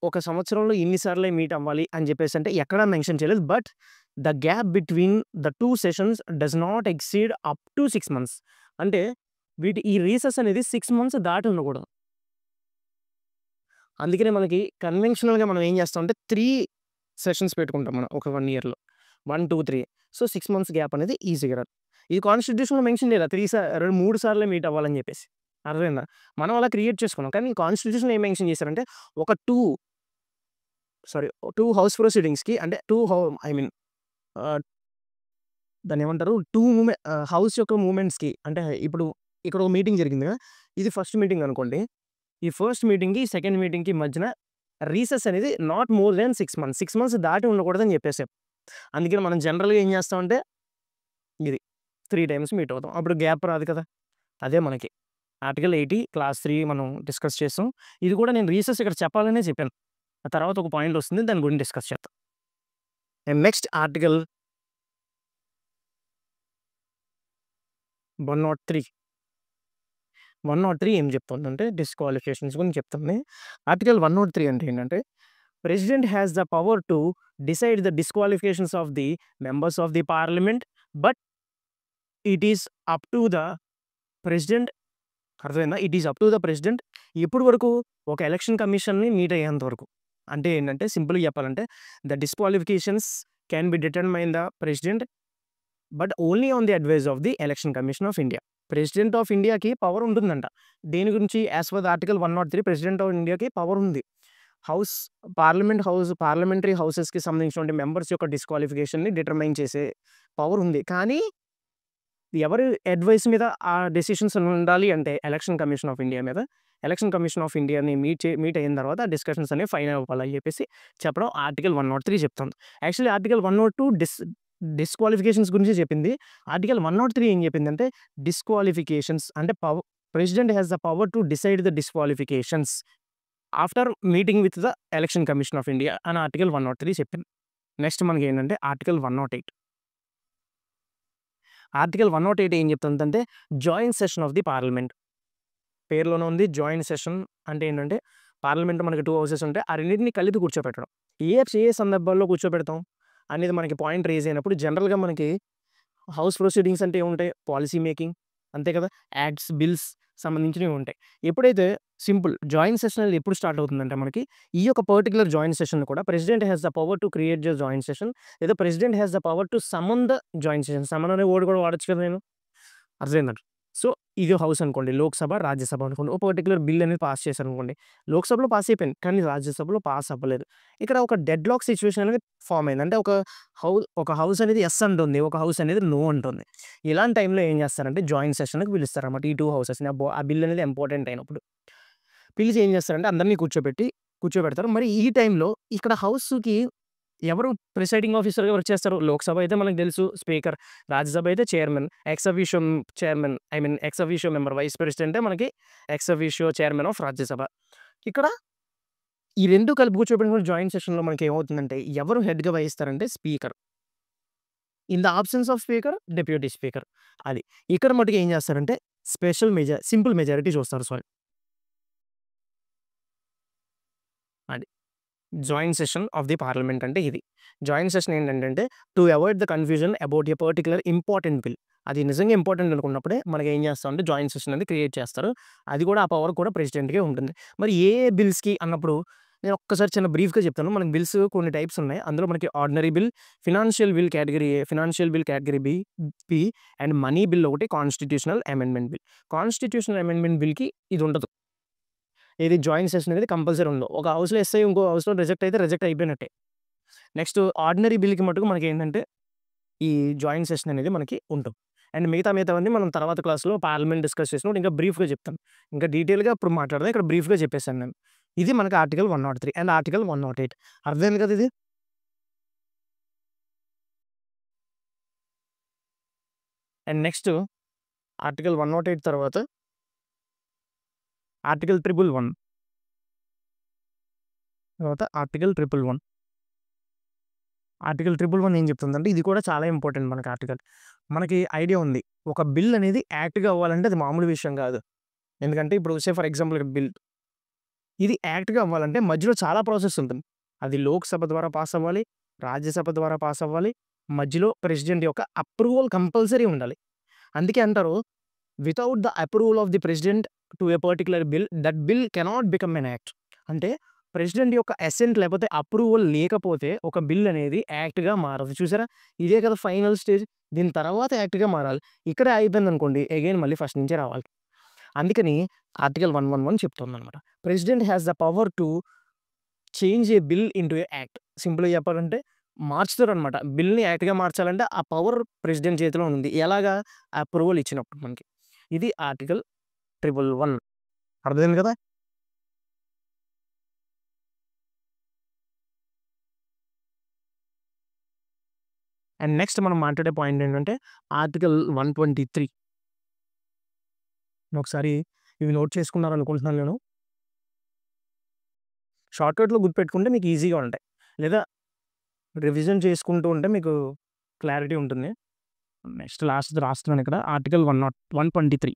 ఒక సంవత్సరంలో ఇన్ని సార్లే మీట్ అవ్వాలి అని చెప్పేసంటే ఎక్కడా మెన్షన్ చేయలేదు. But the gap between the 2 sessions does not exceed up to 6 months. అంటే ఈ రీసెస్ అనేది 6 మంత్స్ దాటి ఉండకూడదు. అందుకనే మనకి కన్వెన్షనల్‌గా మనం ఏం చేస్తామంటే 3 సెషన్స్ పెట్టుకుంటాం మనం ఒక 1 ఇయర్‌లో. 1, 2, 3. సో, 6 మంత్స్ గ్యాప్ అనేది ఈజీగా రాదు. ఇది కాన్స్టిట్యూషన్‌లో మెన్షన్ చేయలే 3 సార్లే మీట్ అవ్వాలని చెప్పేసి. అర్థమైందా? మనం అలా క్రియేట్ చేసుకున్నాం. కానీ కాన్స్టిట్యూషన్‌లో ఏం మెన్షన్ చేశారంటే ఒక 2 హౌస్ ప్రొసీడింగ్స్‌కి అంటే 2 ఐ మీన్ ఆహ్, దాన్నేమంటారు? హౌస్ యొక్క మూవ్‌మెంట్స్‌కి అంటే ఇప్పుడు ఇక్కడ ఒక మీటింగ్ జరిగింది కదా! ఇది ఫస్ట్ మీటింగ్ అనుకోండి. ఈ ఫస్ట్ మీటింగ్‌కి, సెకండ్ మీటింగ్‌కి మధ్యన రీసెస్ అనేది not more than 6 months. 6 months దాటి ఉండకూడదని చెప్పేసాం. అందుకని మనం జనరల్‌గా ఏం చేస్తామంటే ఇది 3 టైమ్స్ మీట్ అవుతాం. అప్పుడు గ్యాప్ రాదు కదా! అదే మనకి ఆర్టికల్ 80 క్లాస్ 3 మనం డిస్కస్ చేసాం. ఇది కూడా నేను రీసెస్ ఇక్కడ చెప్పాలనే చెప్పాను. ఆ తర్వాత ఒక పాయింట్ వస్తుంది. దాని గురించి డిస్కస్ చేద్దాం. And next article 103. 103 ఏం చెప్తుందంటే డిస్‌క్వాలిఫికేషన్స్ గురించి చెప్తుంది. ఆర్టికల్ 103 అంటే ఏంటంటే president has the power to decide the disqualifications of the members of the parliament. But it is up to the president. అర్థమైందా? It is up to the president. ఎప్పటి వరకు? ఒక ఎలక్షన్ కమిషన్‌ని మీట్ అయ్యేంత వరకు. అంటే ఏంటంటే సింపుల్‌గా చెప్పాలంటే the disqualifications can be determine the president but only on the advice of the election commission of India. President of ఇండియాకి పవర్ ఉంటుందంట. దేని గురించి? As per the article 103 president of ఇండియాకి పవర్ ఉంది. హౌస్ పార్లమెంటరీ హౌసెస్‌కి సంబంధించినటువంటి మెంబర్స్ యొక్క డిస్‌క్వాలిఫికేషన్‌ని డిటర్మైన్ చేసే పవర్ ఉంది. కానీ ఎవరి అడ్వైస్ మీద ఆ డెసిషన్స్ ఉండాలి అంటే ఎలక్షన్ కమిషన్ ఆఫ్ ఇండియా మీద. ఎలక్షన్ కమిషన్ ఆఫ్ ఇండియాని మీట్ అయిన తర్వాత ఆ డిస్కషన్స్ అనేవి ఫైనల్ అవ్వాలని చెప్పేసి చెప్పడం ఆర్టికల్ 103 చెప్తుంది. యాక్చువల్లీ ఆర్టికల్ 102 డిస్‌క్వాలిఫికేషన్స్ గురించి చెప్పింది. ఆర్టికల్ 103 ఏం చెప్పిందంటే డిస్‌క్వాలిఫికేషన్స్ అంటే president has the power to decide the disqualifications after meeting with the election commission of India అని ఆర్టికల్ 103 చెప్పింది. నెక్స్ట్ మనకేంటంటే ఆర్టికల్ 108. ఆర్టికల్ 108 ఏం చెప్తుందంటే joint session of the parliament. పేరులోనే ఉంది జాయింట్ సెషన్ అంటే ఏంటంటే పార్లమెంట్‌లో మనకి 2 హౌసెస్ ఉంటాయి. ఆ రెండిటిని కలిపి కూర్చోపెట్టడం. ఏ సందర్భాల్లో కూర్చోపెడతాం అనేది మనకి పాయింట్ రైజ్ అయినప్పుడు జనరల్‌గా మనకి హౌస్ ప్రొసీడింగ్స్ అంటే ఏముంటాయి? పాలిసీ మేకింగ్ అంతే కదా! యాక్ట్స్, బిల్స్ సంబంధించినవి ఉంటాయి. ఎప్పుడైతే సింపుల్ జాయింట్ సెషన్ అనేది ఎప్పుడు స్టార్ట్ అవుతుందంటే మనకి ఈ యొక్క పర్టిక్యులర్ జాయింట్ సెషన్ కూడా president has the power to create the joint session లేదా president has the power to summon the joint session. Summon అనే వర్డ్ కూడా వాడొచ్చు కదా నేను. అర్థమైందా? సో, ఇది హౌస్ అనుకోండి. లోక్‌సభ, రాజ్యసభ అనుకోండి. ఒక పర్టిక్యులర్ బిల్ అనేది పాస్ చేశారనుకోండి. లోక్‌సభలో పాస్ అయిపోయింది. కానీ రాజ్యసభలో పాస్ అవ్వలేదు. ఇక్కడ ఒక డెడ్‌లాక్ సిట్యుయేషన్ అనేది ఫార్మ్ అయింది. అంటే హౌ ఒక హౌస్ అనేది యెస్ అంటుంది. ఒక హౌస్ అనేది నో అంటుంది. ఇలాంటి టైంలో ఏం చేస్తారంటే జాయింట్ సెషన్‌కి పిలుస్తారన్నమాట. ఈ 2 హౌసెస్‌ని. ఆ బిల్ అనేది ఇంపార్టెంట్ అయినప్పుడు. పిలిచి ఏం చేస్తారంటే అందరిని కూర్చోబెడతారు. మరి ఈ టైంలో ఇక్కడ హౌస్‌కి ఎవరు ప్రిసైడింగ్ ఆఫీసర్‌గా వర్క్ చేస్తారు? లోక్‌సభ అయితే మనకు తెలుసు స్పీకర్. రాజ్యసభ అయితే chairman. Ex officio chairman I mean ex officio member vice ప్రెసిడెంటే మనకి ex officio chairman of Rajya Sabha. ఇక్కడ ఈ 2 కలిపి కూర్చోబెట్టుకుని జాయింట్ సెషన్‌లో మనకి ఏమవుతుందంటే ఎవరు హెడ్‌గా వహిస్తారంటే speaker. In the absence of speaker, deputy speaker. అది. ఇక్కడ మట్టుకు ఏం చేస్తారంటే సింపుల్ మెజారిటీ చూస్తారు. సారీ. అది. Joint session of the parliament అంటే ఇది. జాయింట్ సెషన్ ఏంటంటే to avoid the confusion about a particular important bill. అది నిజంగా ఇంపార్టెంట్ అనుకున్నప్పుడే మనకేం చేస్తామంటే జాయింట్ సెషన్ అనేది క్రియేట్ చేస్తారు. అది కూడా ఆ పవర్ కూడా ప్రెసిడెంట్‌కే ఉంటుంది. మరి ఏ బిల్స్‌కి అన్నప్పుడు నేను ఒక్కసారి చిన్న బ్రీఫ్‌గా చెప్తాను. మనకి బిల్స్ కొన్ని టైప్స్ ఉన్నాయి. అందులో మనకి ordinary bill, financial bill category A, financial bill category B and money bill ఒకటి, constitutional amendment bill. Constitutional amendment బిల్‌కి ఇది ఉండదు. ఏది జాయింట్ సెషన్ అనేది కంపల్సరీ ఉండదు. ఒక హౌస్‌లో యెస్ అయ్యి ఇంకో హౌస్‌లో రిజెక్ట్ అయితే రిజెక్ట్ అయిపోయినట్టే. నెక్స్ట్ ఆర్డినరీ బిల్‌కి మట్టుకు మనకేంటంటే, ఈ జాయింట్ సెషన్ అనేది మనకి ఉంటుంది. అండ్ మిగతావన్నీ మనం తర్వాత క్లాస్‌లో పార్లమెంట్ డిస్కస్ చేసినప్పుడు ఇంకా బ్రీఫ్‌గా చెప్తాను. ఇంకా డీటెయిల్‌గా ఇప్పుడు మాట్లాడదాం. ఇక్కడ బ్రీఫ్‌గా చెప్పేసాను నేను. ఇది మనకి ఆర్టికల్ 103 అండ్ ఆర్టికల్ 108 అర్థమైంది కదా ఇది? అండ్ నెక్స్ట్ ఆర్టికల్ 108 తర్వాత ఆర్టికల్ 111 తర్వాత ఆర్టికల్ 111. ఆర్టికల్ 111 ఏం చెప్తుందంటే ఇది కూడా చాలా ఇంపార్టెంట్ మనకి ఆర్టికల్. మనకి ఐడియా ఉంది. ఒక బిల్ అనేది యాక్ట్‌గా అవ్వాలంటే అది మామూలు విషయం కాదు. ఎందుకంటే ఇప్పుడు ఫర్ ఎగ్జాంపుల్ బిల్ ఇది యాక్ట్‌గా అవ్వాలంటే మధ్యలో చాలా ప్రాసెస్ ఉంటుంది. అది లోక్‌సభ ద్వారా పాస్ అవ్వాలి. రాజ్యసభ ద్వారా పాస్ అవ్వాలి. మధ్యలో ప్రెసిడెంట్ యొక్క అప్రూవల్ కంపల్సరీ ఉండాలి. అందుకే అంటారు without the approval of the president to a particular bill that bill cannot become an act. అంటే ప్రెసిడెంట్ యొక్క అసెంట్ లేకపోతే అప్రూవల్ లేకపోతే ఒక బిల్ అనేది యాక్ట్‌గా మారదు. చూసారా? ఇదే కదా ఫైనల్ స్టేజ్. దీని తర్వాత యాక్ట్‌గా మారాలి. ఇక్కడే ఆగిపోయిందనుకోండి అగైన్ మళ్ళీ ఫస్ట్ నుంచే రావాలి. అందుకని ఆర్టికల్ 111 చెప్తుందనమాట. President has the power to change a bill into a act. సింపుల్‌గా చెప్పాలంటే మార్చుతారనమాట. బిల్‌ని యాక్ట్‌గా మార్చాలంటే ఆ పవర్ ప్రెసిడెంట్ చేతిలో ఉంది. ఎలాగా? అప్రూవల్ ఇచ్చినప్పుడు మనకి. ఇది ఆర్టికల్ 111 అర్థమైంది కదా? అండ్ నెక్స్ట్ మనం మాట్లాడే పాయింట్ ఏంటంటే ఆర్టికల్ 123. ఒకసారి ఇవి నోట్ చేసుకున్నారనుకుంటున్నాను నేను. షార్ట్‌కట్‌లో గుర్తుపెట్టుకుంటే మీకు ఈజీగా ఉంటాయి. లేదా రివిజన్ చేసుకుంటూ ఉంటే మీకు క్లారిటీ ఉంటుంది. నెక్స్ట్ లాస్ట్‌ది రాస్తున్నాను ఇక్కడ. ఆర్టికల్ 123.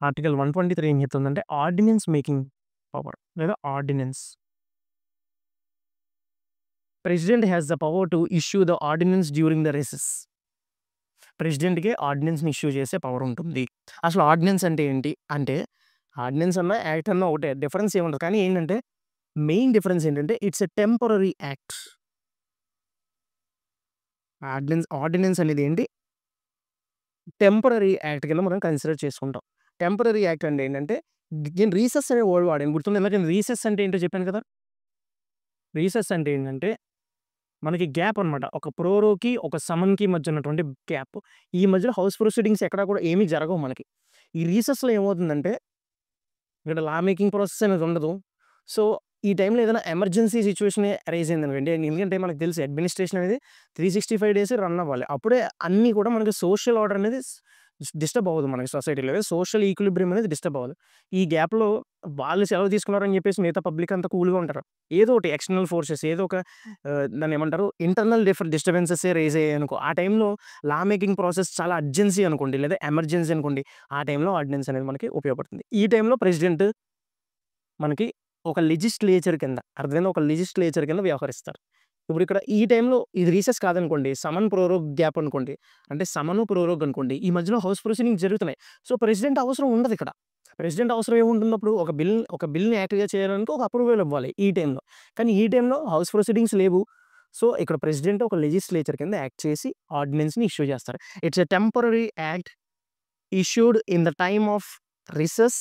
ఆర్టికల్ 123 ఏం చెప్తుందంటే ఆర్డినెన్స్ మేకింగ్ పవర్ లేదా ordinance. President has the power to issue the ordinance during the recess. ప్రెసిడెంట్‌కే ఆర్డినెన్స్‌ని ఇష్యూ చేసే పవర్ ఉంటుంది. అసలు ఆర్డినెన్స్ అంటే ఏంటి? అంటే ఆర్డినెన్స్ అన్నా, యాక్ట్ అన్నా ఒకటే. డిఫరెన్స్ ఏముండదు. కానీ ఏంటంటే మెయిన్ డిఫరెన్స్ ఏంటంటే it's a temporary act. Ordinance అనేది ఏంటి? టెంపరరీ యాక్ట్ కింద మనం కన్సిడర్ చేసుకుంటాం. టెంపరరీ యాక్ట్ అంటే ఏంటంటే నేను రీసెస్ అనే వర్డ్ వాడాను. గుర్తుందా? ఇందాక నేను రీసెస్ అంటే ఏంటో చెప్పాను కదా! రీసెస్ అంటే ఏంటంటే మనకి గ్యాప్ అనమాట. ఒక ప్రోరోకి, ఒక సమన్‌కి మధ్య ఉన్నటువంటి గ్యాప్. ఈ మధ్యలో హౌస్ ప్రొసీడింగ్స్ ఎక్కడా కూడా ఏమీ జరగవు మనకి. ఈ రీసెస్‌లో ఏమవుతుందంటే ఇక్కడ లా మేకింగ్ ప్రాసెస్ అనేది ఉండదు. సో, ఈ టైంలో ఏదైనా ఎమర్జెన్సీ సిట్యుయేషన్ అరైజ్ అయిందనుకోండి. ఎందుకంటే మనకు తెలుసు అడ్మినిస్ట్రేషన్ అనేది 365 డేస్ రన్ అవ్వాలి. అప్పుడే అన్నీ కూడా మనకి సోషల్ ఆర్డర్ అనేది డిస్టర్బ్ అవ్వదు మనకి సొసైటీలో. సోషల్ ఈక్విలిబ్రియం అనేది డిస్టర్బ్ అవ్వదు. ఈ గ్యాప్‌లో వాళ్ళు సెలవు తీసుకున్నారని చెప్పేసి మిగతా పబ్లిక్ అంతా కూల్‌గా ఉంటారు. ఏదో ఒకటి ఎక్స్టర్నల్ ఫోర్సెస్ ఏదో ఒక దాన్నేమంటారు ఇంటర్నల్ రైజ్ అయ్యాయనుకో, ఆ టైంలో లా మేకింగ్ ప్రాసెస్ చాలా అర్జెన్సీ అనుకోండి లేదా ఎమర్జెన్సీ అనుకోండి. ఆ టైంలో ఆర్డినెన్స్ అనేది మనకి ఉపయోగపడుతుంది. ఈ టైంలో ప్రెసిడెంట్ మనకి ఒక లెజిస్లేచర్ కింద అర్థమైందా? ఒక లెజిస్లేచర్ కింద వ్యవహరిస్తారు. ఇప్పుడు ఇక్కడ ఈ టైంలో ఇది రీసెస్ కాదనుకోండి. సమన్ ప్రోరోగ్ గ్యాప్ అనుకోండి. అంటే సమను ప్రోరోగ్ అనుకోండి. ఈ మధ్యలో హౌస్ ప్రొసీడింగ్స్ జరుగుతున్నాయి. సో, ప్రెసిడెంట్ అవసరం ఉండదిక్కడ. ప్రెసిడెంట్ అవసరం ఏముంటున్నప్పుడు ఒక బిల్‌ని యాక్ట్‌గా చేయాలనుకో ఒక అప్రూవల్ ఇవ్వాలి ఈ టైంలో. కానీ ఈ టైంలో హౌస్ ప్రొసీడింగ్స్ లేవు. సో, ఇక్కడ ప్రెసిడెంట్ ఒక లెజిస్లేచర్ కింద యాక్ట్ చేసి ఆర్డినెన్స్‌ని ఇష్యూ చేస్తారు. It's a temporary act issued in the time of recess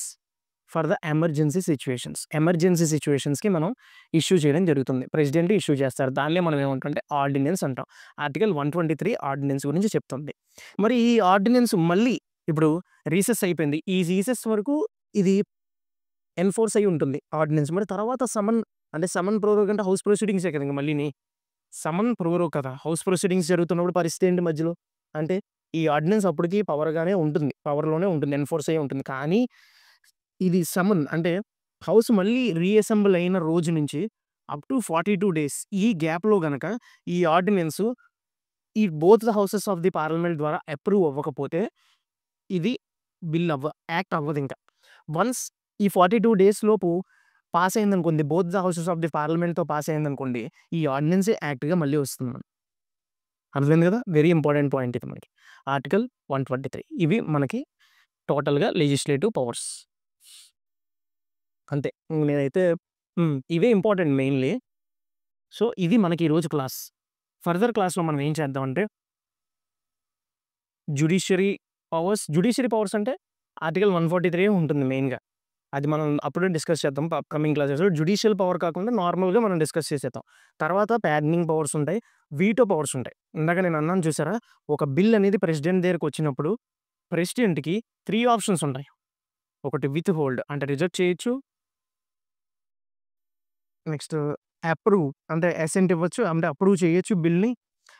for the emergency situations. Emergency సిట్యుయేషన్స్‌కి మనం ఇష్యూ చేయడం జరుగుతుంది. ప్రెసిడెంట్ ఇష్యూ చేస్తారు. దాన్నే మనం ఏమంటామంటే ఆర్డినెన్స్ అంటాం. ఆర్టికల్ 123 ఆర్డినెన్స్ గురించి చెప్తుంది. మరి ఈ ఆర్డినెన్స్ మళ్ళీ ఇప్పుడు రీసెస్ అయిపోయింది. ఈ రీసెస్ వరకు ఇది ఎన్ఫోర్స్ అయ్యి ఉంటుంది ఆర్డినెన్స్. మరి తర్వాత సమన్ ప్రోరోగ్ అంటే హౌస్ ప్రొసీడింగ్సే కదా! ఇంక మళ్ళీని. సమన్ ప్రోరోగ్ కదా! హౌస్ ప్రొసీడింగ్స్ జరుగుతున్నప్పుడు పరిస్థితి ఏంటి మధ్యలో? అంటే ఈ ఆర్డినెన్స్ అప్పటికి పవర్‌గానే ఉంటుంది. పవర్‌లోనే ఉంటుంది. ఎన్ఫోర్స్ అయ్యే ఉంటుంది. కానీ ఇది సమన్ అంటే హౌస్ మళ్ళీ రీఅసెంబుల్ అయిన రోజు నుంచి అప్ టు 42 డేస్ ఈ గ్యాప్‌లో గనక ఈ ఆర్డినెన్స్ ఈ both the houses of the parliament ద్వారా అప్రూవ్ అవ్వకపోతే ఇది యాక్ట్ అవ్వదింక. వన్స్ ఈ 42 డేస్ లోపు పాస్ అయిందనుకోండి, both the houses of the పార్లమెంట్‌తో పాస్ అయిందనుకోండి, ఈ ఆర్డినెన్సే యాక్ట్‌గా మళ్ళీ వస్తుంది మనకి. అర్థమైంది కదా! వెరీ ఇంపార్టెంట్ పాయింట్ ఇది మనకి. ఆర్టికల్ 123 ఇవి మనకి టోటల్‌గా లెజిస్లేటివ్ పవర్స్. అంతే. నేనైతే ఇవే ఇంపార్టెంట్ మెయిన్‌లీ. సో, ఇది మనకి ఈరోజు క్లాస్. ఫర్దర్ క్లాస్‌లో మనం ఏం చేద్దామంటే జ్యుడిషియరీ పవర్స్ అంటే ఆర్టికల్ 143 ఉంటుంది మెయిన్‌గా. అది మనం అప్పుడే డిస్కస్ చేద్దాం అప్‌కమింగ్ క్లాసెస్‌లో. జ్యుడిషియల్ పవర్ కాకుండా నార్మల్‌గా మనం డిస్కస్ చేసేద్దాం. తర్వాత ప్యాడనింగ్ పవర్స్ ఉంటాయి. వీటో పవర్స్ ఉంటాయి. ఇందాక నేను అన్నాను చూసారా? ఒక బిల్ అనేది ప్రెసిడెంట్ దగ్గరకొచ్చినప్పుడు ప్రెసిడెంట్‌కి 3 ఆప్షన్స్ ఉంటాయి. ఒకటి విత్ హోల్డ్ అంటే రిజెక్ట్ చేయొచ్చు. నెక్స్ట్ అప్రూవ్ అంటే అసెంట్ ఇవ్వచ్చు. అంటే అప్రూవ్ చేయొచ్చు బిల్‌ని.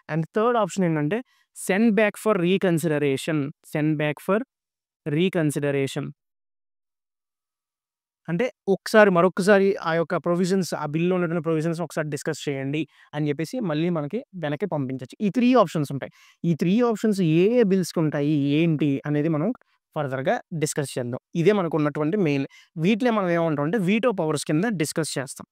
అండ్ థర్డ్ ఆప్షన్ ఏంటంటే send back for reconsideration. Send back for reconsideration. అంటే మరొక్కసారి ఆ యొక్క ప్రొవిజన్స్ ఆ బిల్‌లో ఉన్నటువంటి ప్రొవిజన్స్ ఒకసారి డిస్కస్ చేయండి అని చెప్పేసి మళ్ళీ మనకి వెనక్కి పంపించొచ్చు. ఈ 3 ఆప్షన్స్ ఉంటాయి. ఈ 3 ఆప్షన్స్ ఏ ఏ బిల్స్‌కి ఉంటాయి? ఏంటి? అనేది మనం ఫర్దర్‌గా డిస్కస్ చేద్దాం. ఇదే మనకున్నటువంటి మెయిన్. వీటినే మనం ఏమంటామంటే వీటో పవర్స్ కింద డిస్కస్ చేస్తాం.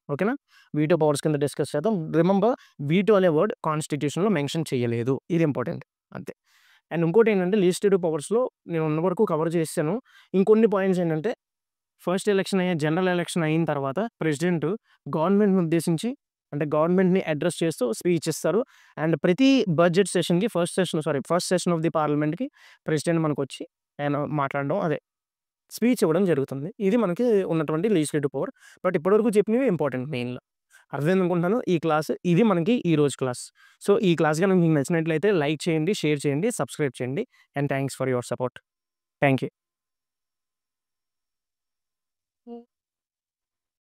ఓకేనా? వీటో పవర్స్ కింద డిస్కస్ చేద్దాం. రిమెంబర్ వీటో అనే వర్డ్ కాన్స్టిట్యూషన్‌లో మెన్షన్ చేయలేదు. ఇది ఇంపార్టెంట్ అంతే. అండ్ ఇంకోటేంటంటే లెజిస్లేటివ్ పవర్స్‌లో నేను ఉన్న వరకు కవర్ చేశాను. ఇంకొన్ని పాయింట్స్ ఏంటంటే జనరల్ ఎలక్షన్ అయిన తర్వాత ప్రెసిడెంట్ గవర్నమెంట్‌ని ఉద్దేశించి అంటే గవర్నమెంట్‌ని అడ్రెస్ చేస్తూ స్పీచ్ ఇస్తారు. అండ్ ప్రతి బడ్జెట్ సెషన్‌కి ఫస్ట్ సెషన్ ఆఫ్ ది పార్లమెంట్‌కి ప్రెసిడెంట్ మనకొచ్చి ఆయన మాట్లాడడం స్పీచ్ ఇవ్వడం జరుగుతుంది. ఇది మనకి ఉన్నటువంటి లెజిస్లేటివ్ పవర్. బట్ ఇప్పటివరకు చెప్పినవి ఇంపార్టెంట్ మెయిన్‌గా. అర్థమైందనుకుంటున్నాను. ఈ క్లాస్ ఇది మనకి ఈరోజు క్లాస్. సో, ఈ క్లాస్ గనుక మీకు నచ్చినట్లయితే లైక్ చేయండి, షేర్ చేయండి, సబ్స్క్రైబ్ చేయండి. And thanks for your support. Thank you.